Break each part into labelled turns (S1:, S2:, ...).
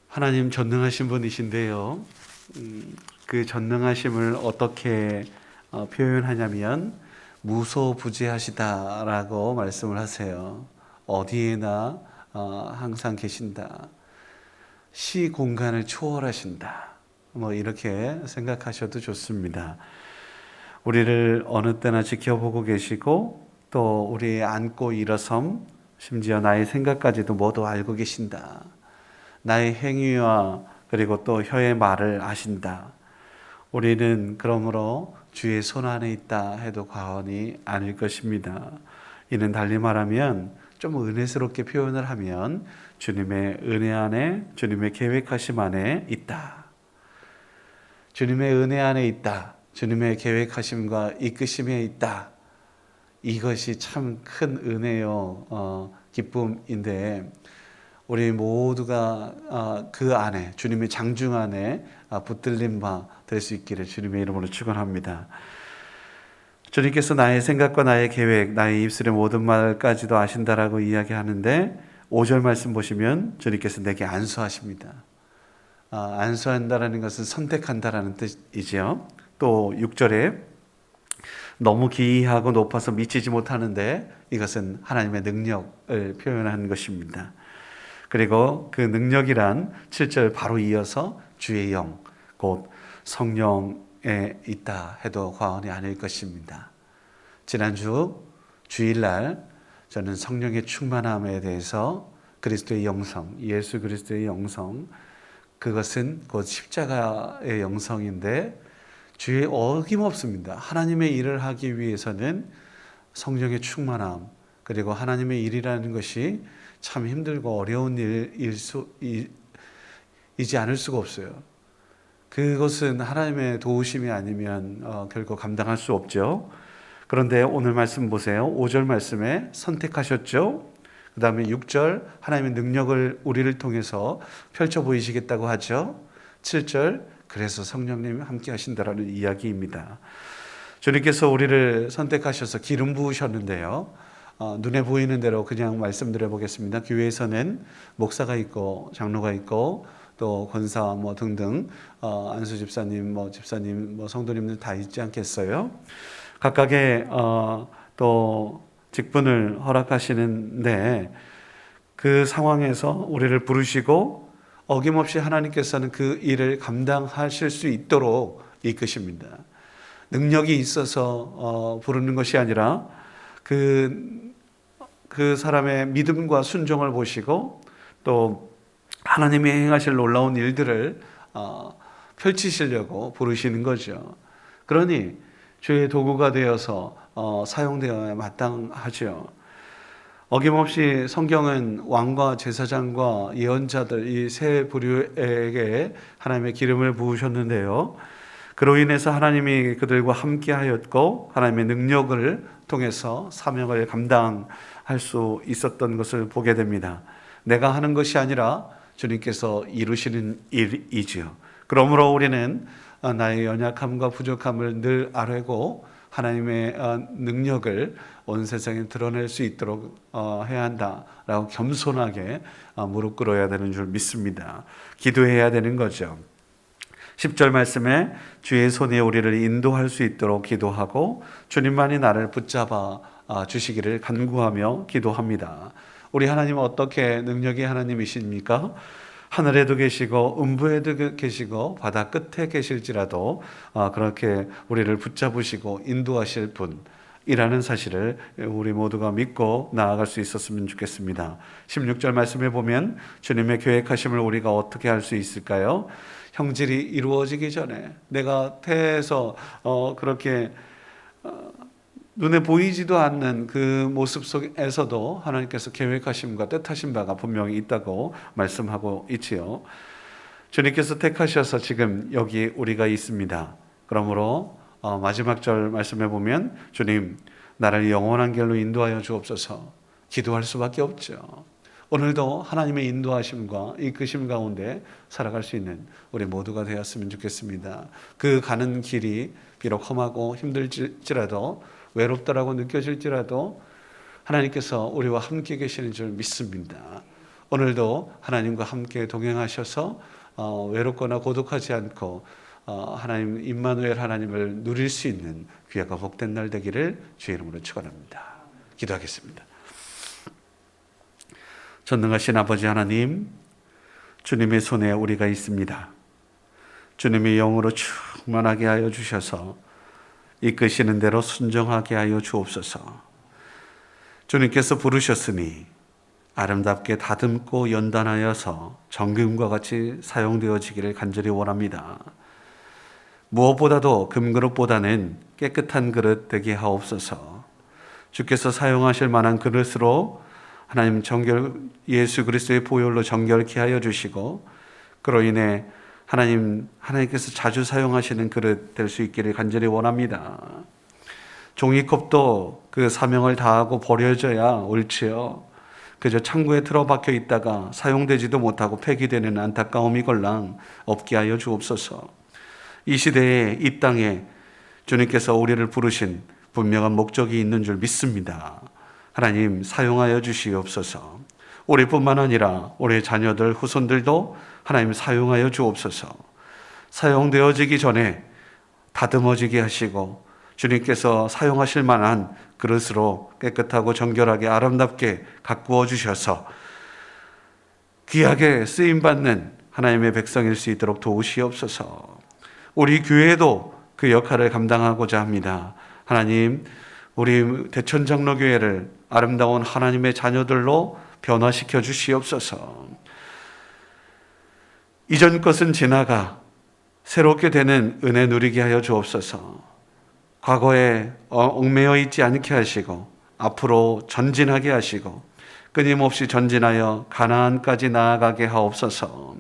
S1: 하나님 전능하신 분이신데요. 그 전능하심을 어떻게 표현하냐면 무소부재하시다라고 말씀을 하세요. 어디에나 항상 계신다. 시 공간을 초월하신다. 뭐 이렇게 생각하셔도 좋습니다. 우리를 어느 때나 지켜보고 계시고 또 우리의 앉고 일어섬 심지어 나의 생각까지도 모두 알고 계신다. 나의 행위와 그리고 또 혀의 말을 아신다. 우리는 그러므로 주의 손 안에 있다 해도 과언이 아닐 것입니다. 이는 달리 말하면 좀 은혜스럽게 표현을 하면 주님의 은혜 안에, 주님의 계획하심 안에 있다. 주님의 은혜 안에 있다. 주님의 계획하심과 이끄심에 있다. 이것이 참 큰 은혜요, 기쁨인데 우리 모두가 그 안에 주님의 장중 안에 붙들린 바 될 수 있기를 주님의 이름으로 축원합니다. 주님께서 나의 생각과 나의 계획, 나의 입술의 모든 말까지도 아신다라고 이야기하는데 5절 말씀 보시면 주님께서 내게 안수하십니다. 안수한다라는 것은 선택한다라는 뜻이죠. 또 6절에 너무 기이하고 높아서 미치지 못하는데 이것은 하나님의 능력을 표현한 것입니다. 그리고 그 능력이란 7절 바로 이어서 주의 영, 곧 성령에 있다 해도 과언이 아닐 것입니다. 지난주 주일날 저는 성령의 충만함에 대해서 그리스도의 영성, 예수 그리스도의 영성, 그것은 곧 십자가의 영성인데 주의 어김없습니다. 하나님의 일을 하기 위해서는 성령의 충만함, 그리고 하나님의 일이라는 것이 참 힘들고 어려운 일이지 않을 수가 없어요. 그것은 하나님의 도우심이 아니면 결코 감당할 수 없죠. 그런데 오늘 말씀 보세요. 5절 말씀에 선택하셨죠. 그 다음에 6절 하나님의 능력을 우리를 통해서 펼쳐 보이시겠다고 하죠. 7절 그래서 성령님이 함께 하신다라는 이야기입니다. 주님께서 우리를 선택하셔서 기름 부으셨는데요. 눈에 보이는 대로 그냥 말씀드려 보겠습니다. 교회에서는 목사가 있고 장로가 있고 또 권사 뭐 등등 안수 집사님 집사님 성도님들 다 있지 않겠어요? 각각의 또 직분을 허락하시는데 그 상황에서 우리를 부르시고 어김없이 하나님께서는 그 일을 감당하실 수 있도록 이끄십니다. 능력이 있어서 부르는 것이 아니라 그 사람의 믿음과 순종을 보시고 또 하나님이 행하실 놀라운 일들을 펼치시려고 부르시는 거죠. 그러니 주의 도구가 되어서 사용되어야 마땅하죠. 어김없이 성경은 왕과 제사장과 예언자들 이 세 부류에게 하나님의 기름을 부으셨는데요. 그로 인해서 하나님이 그들과 함께 하였고 하나님의 능력을 통해서 사명을 감당할 수 있었던 것을 보게 됩니다. 내가 하는 것이 아니라 주님께서 이루시는 일이지요. 그러므로 우리는 나의 연약함과 부족함을 늘 아뢰고 하나님의 능력을 온 세상에 드러낼 수 있도록 해야 한다라고 겸손하게 무릎 꿇어야 되는 줄 믿습니다. 기도해야 되는 거죠. 10절 말씀에 주의 손에 우리를 인도할 수 있도록 기도하고 주님만이 나를 붙잡아 주시기를 간구하며 기도합니다. 우리 하나님은 어떻게 능력의 하나님이십니까? 하늘에도 계시고 음부에도 계시고 바다 끝에 계실지라도 그렇게 우리를 붙잡으시고 인도하실 분이라는 사실을 우리 모두가 믿고 나아갈 수 있었으면 좋겠습니다. 16절 말씀에 보면 주님의 계획하심을 우리가 어떻게 할 수 있을까요? 형질이 이루어지기 전에 내가 태에서 그렇게 눈에 보이지도 않는 그 모습 속에서도 하나님께서 계획하심과 뜻하신 바가 분명히 있다고 말씀하고 있지요. 주님께서 택하셔서 지금 여기 우리가 있습니다. 그러므로 마지막 절 말씀해 보면 주님 나를 영원한 길로 인도하여 주옵소서 기도할 수밖에 없죠. 오늘도 하나님의 인도하심과 이끄심 가운데 살아갈 수 있는 우리 모두가 되었으면 좋겠습니다. 그 가는 길이 비록 험하고 힘들지라도 외롭다라고 느껴질지라도 하나님께서 우리와 함께 계시는 줄 믿습니다. 오늘도 하나님과 함께 동행하셔서 외롭거나 고독하지 않고 하나님 임마누엘 하나님을 누릴 수 있는 귀하고 복된 날 되기를 주의 이름으로 축원합니다. 기도하겠습니다. 전능하신 아버지 하나님, 주님의 손에 우리가 있습니다. 주님의 영으로 충만하게 하여 주셔서 이끄시는 대로 순종하게 하여 주옵소서. 주님께서 부르셨으니 아름답게 다듬고 연단하여서 정금과 같이 사용되어지기를 간절히 원합니다. 무엇보다도 금그릇보다는 깨끗한 그릇 되게 하옵소서. 주께서 사용하실 만한 그릇으로 하나님 예수 그리스도의 보혈로 정결케 하여 주시고, 그로 인해 하나님께서 자주 사용하시는 그릇 될 수 있기를 간절히 원합니다. 종이컵도 그 사명을 다하고 버려져야 옳지요. 그저 창고에 틀어박혀 있다가 사용되지도 못하고 폐기되는 안타까움이 걸랑 없게 하여 주옵소서. 이 시대에 이 땅에 주님께서 우리를 부르신 분명한 목적이 있는 줄 믿습니다. 하나님 사용하여 주시옵소서. 우리뿐만 아니라 우리 자녀들 후손들도 하나님 사용하여 주옵소서. 사용되어지기 전에 다듬어지게 하시고 주님께서 사용하실 만한 그릇으로 깨끗하고 정결하게 아름답게 가꾸어 주셔서 귀하게 쓰임받는 하나님의 백성일 수 있도록 도우시옵소서. 우리 교회도 그 역할을 감당하고자 합니다. 하나님, 우리 대천장로교회를 아름다운 하나님의 자녀들로 변화시켜 주시옵소서. 이전 것은 지나가 새롭게 되는 은혜 누리게 하여 주옵소서. 과거에 얽매여 있지 않게 하시고 앞으로 전진하게 하시고 끊임없이 전진하여 가나안까지 나아가게 하옵소서.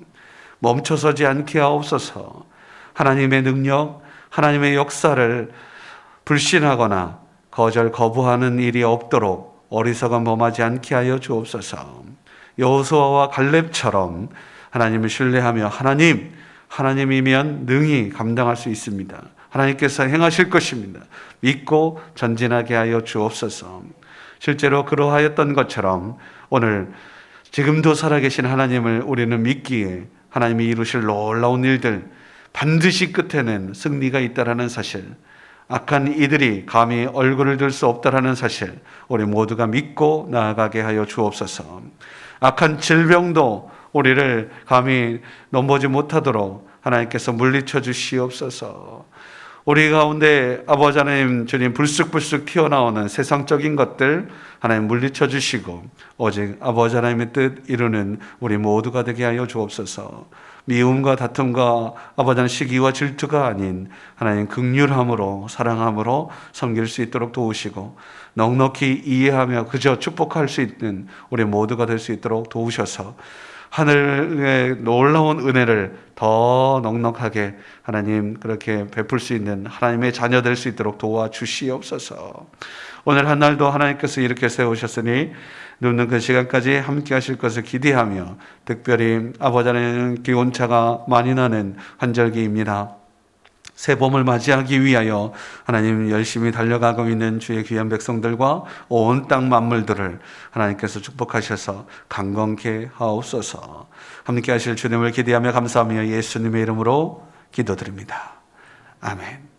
S1: 멈춰서지 않게 하옵소서. 하나님의 능력, 하나님의 역사를 불신하거나 거부하는 일이 없도록 어리석은 범하지 않게 하여 주옵소서. 여호수아와 갈렙처럼 하나님을 신뢰하며 하나님이면 능히 감당할 수 있습니다. 하나님께서 행하실 것입니다. 믿고 전진하게 하여 주옵소서. 실제로 그러하였던 것처럼 오늘 지금도 살아계신 하나님을 우리는 믿기에 하나님이 이루실 놀라운 일들, 반드시 끝에는 승리가 있다라는 사실, 악한 이들이 감히 얼굴을 들 수 없다라는 사실, 우리 모두가 믿고 나아가게 하여 주옵소서. 악한 질병도 우리를 감히 넘보지 못하도록 하나님께서 물리쳐 주시옵소서. 우리 가운데 아버지 하나님, 주님 불쑥불쑥 튀어나오는 세상적인 것들 하나님 물리쳐 주시고 오직 아버지 하나님의 뜻 이루는 우리 모두가 되게 하여 주옵소서. 미움과 다툼과 아버지 하나님 시기와 질투가 아닌 하나님 긍휼함으로 사랑함으로 섬길 수 있도록 도우시고 넉넉히 이해하며 그저 축복할 수 있는 우리 모두가 될 수 있도록 도우셔서 하늘의 놀라운 은혜를 더 넉넉하게 하나님 그렇게 베풀 수 있는 하나님의 자녀 될 수 있도록 도와주시옵소서. 오늘 한 날도 하나님께서 이렇게 세우셨으니 눕는 그 시간까지 함께 하실 것을 기대하며 특별히 아버지 하나님 기온차가 많이 나는 환절기입니다. 새 봄을 맞이하기 위하여 하나님 열심히 달려가고 있는 주의 귀한 백성들과 온 땅 만물들을 하나님께서 축복하셔서 강건케 하옵소서. 함께 하실 주님을 기대하며 감사하며 예수님의 이름으로 기도드립니다. 아멘.